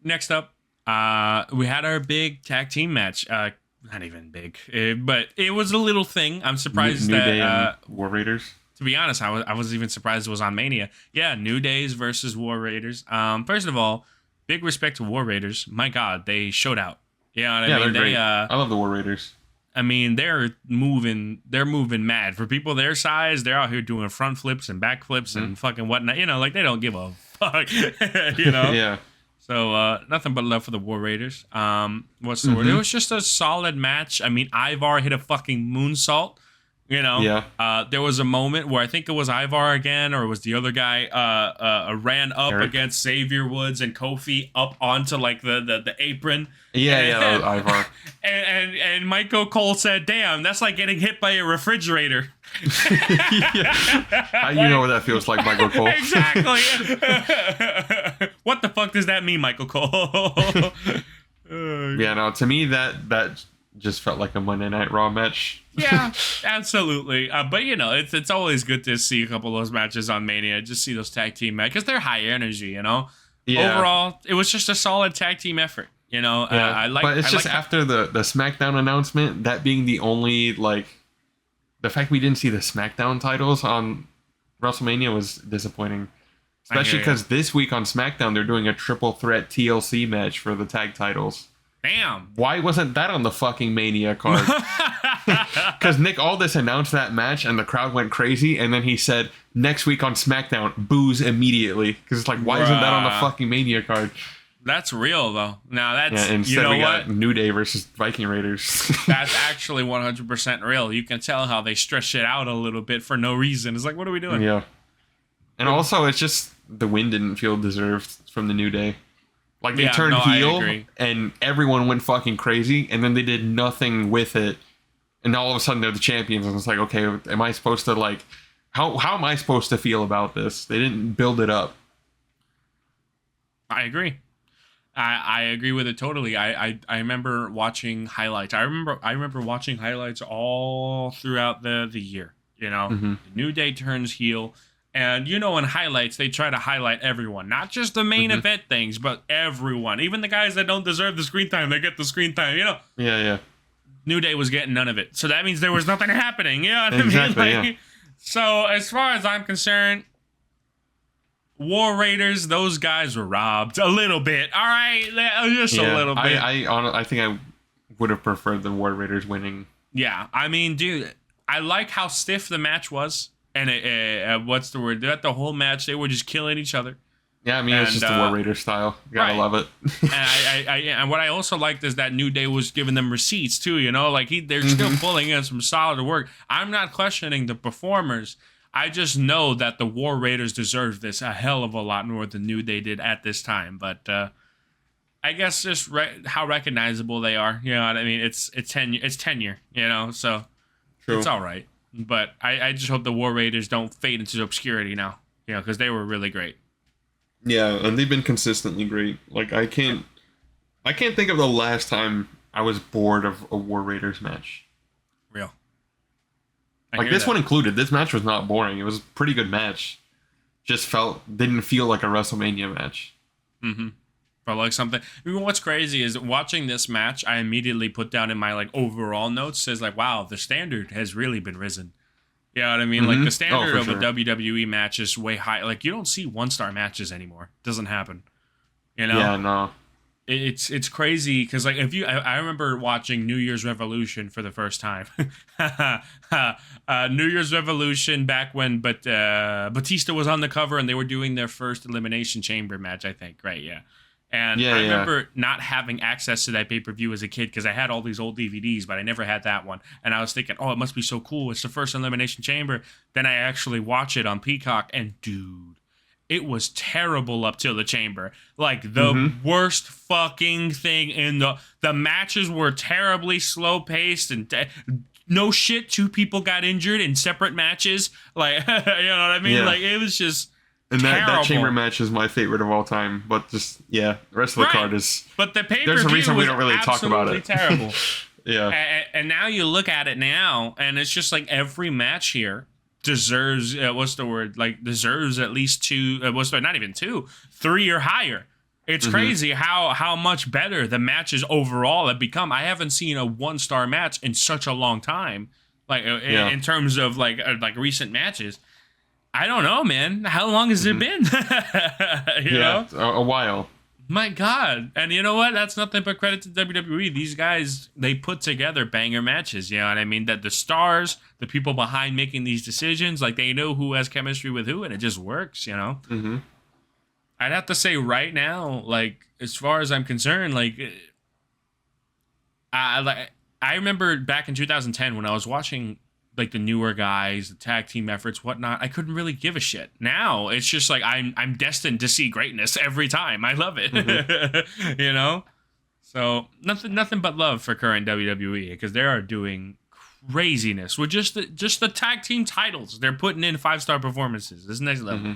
next up, we had our big tag team match. Not even big, but it was a little thing. I'm surprised New that Day and War Raiders. to be honest, I was even surprised it was on Mania. Yeah, New Days versus War Raiders. First of all, big respect to War Raiders. My God, they showed out. You know what Yeah, I mean? they're great. I love the War Raiders. I mean, they're moving mad. For people their size, they're out here doing front flips and back flips and fucking whatnot. You know, like they don't give a fuck. You know? Yeah. So nothing but love for the War Raiders. What's the word? It was just a solid match. I mean, Ivar hit a fucking moonsault. You know, Yeah. There was a moment where I think it was Ivar again, or it was the other guy, ran up Eric. against Xavier Woods and Kofi up onto like the apron. Yeah, that was Ivar. And Michael Cole said, "Damn, that's like getting hit by a refrigerator." Yeah. You know what that feels like, Michael Cole. Exactly. What the fuck does that mean, Michael Cole? Yeah, no, to me that just felt like a Monday Night Raw match. Yeah, absolutely. But you know, it's always good to see a couple of those matches on Mania. Just see those tag team matches because they're high energy. You know, overall, it was just a solid tag team effort. You know, Yeah. But it's just after the SmackDown announcement, that being the only like, the fact we didn't see the SmackDown titles on WrestleMania was disappointing. Especially because this week on SmackDown, they're doing a triple threat TLC match for the tag titles. Damn. Why wasn't that on the fucking Mania card? Because Nick Aldis announced that match and the crowd went crazy, and then he said, next week on SmackDown, booze immediately. Because it's like, why isn't that on the fucking Mania card? That's real, though. Now, that's, instead you know we what? got New Day versus Viking Raiders. That's actually 100% real. You can tell how they stretch it out a little bit for no reason. It's like, what are we doing? Yeah. And also, it's just, the win didn't feel deserved from the New Day. Like, they turned heel, and everyone went fucking crazy, and then they did nothing with it. And all of a sudden, they're the champions, and it's like, okay, am I supposed to, like... How am I supposed to feel about this? They didn't build it up. I agree. I agree with it totally. I remember watching highlights. I remember watching highlights all throughout the year. You know, the New Day turns heel, and you know, in highlights they try to highlight everyone, not just the main event things, but everyone, even the guys that don't deserve the screen time. They get the screen time. You know. Yeah. New Day was getting none of it, so that means there was nothing happening. You know what Exactly, I mean? Like, so as far as I'm concerned, War Raiders, those guys were robbed a little bit. All right, just a little bit. I think I would have preferred the War Raiders winning. Yeah, I mean, dude, I like how stiff the match was, and what's the word? Throughout the whole match, they were just killing each other. Yeah, I mean, it's just the War Raiders style. You gotta love it. And what I also liked is that New Day was giving them receipts too. You know, like they're still pulling in some solid work. I'm not questioning the performers. I just know that the War Raiders deserve this a hell of a lot more than New Day did at this time. But I guess just how recognizable they are. You know what I mean? It's tenure. You know, so it's all right. But I just hope the War Raiders don't fade into obscurity now. You know, because they were really great. Yeah, and they've been consistently great. Like I can't think of the last time I was bored of a War Raiders match. Real. Like this one included. This match was not boring. It was a pretty good match. Just didn't feel like a WrestleMania match. Felt like something. I mean, what's crazy is watching this match, I immediately put down in my like overall notes says like, wow, the standard has really been risen. You know what I mean? Like the standard of a WWE match is way high. Like you don't see 1-star matches anymore. Doesn't happen. You know? Yeah, no. It's crazy because like if I remember watching New Year's Revolution for the first time. New Year's Revolution back when Batista was on the cover and they were doing their first Elimination Chamber match, I think. Right? Yeah. And I remember not having access to that pay-per-view as a kid because I had all these old DVDs, but I never had that one. And I was thinking, oh, it must be so cool. It's the first Elimination Chamber. Then I actually watch it on Peacock, and dude, it was terrible up till the chamber. Like, the worst fucking thing in the matches were terribly slow-paced, and no shit, 2 people got injured in separate matches. Like, you know what I mean? Yeah. Like, it was just... And that chamber match is my favorite of all time. But just, the rest of the card is... But the pay-per-view there's a reason we was don't really talk about it. Terrible. Yeah. And now you look at it now, and it's just like every match here deserves, deserves at least 2, not even 2, 3 or higher. It's crazy how much better the matches overall have become. I haven't seen a 1-star match in such a long time. Like in terms of like recent matches. I don't know, man. How long has it been? you know? A while. My God. And you know what? That's nothing but credit to WWE. These guys, they put together banger matches. You know what I mean? That the stars, the people behind making these decisions, like they know who has chemistry with who, and it just works, you know? Mm-hmm. I'd have to say right now, like, as far as I'm concerned, like, I remember back in 2010 when I was watching, like, the newer guys, the tag team efforts, whatnot, I couldn't really give a shit. Now, it's just like I'm destined to see greatness every time. I love it, you know? So, nothing but love for current WWE, because they are doing craziness with just the tag team titles. They're putting in 5-star performances. This next level.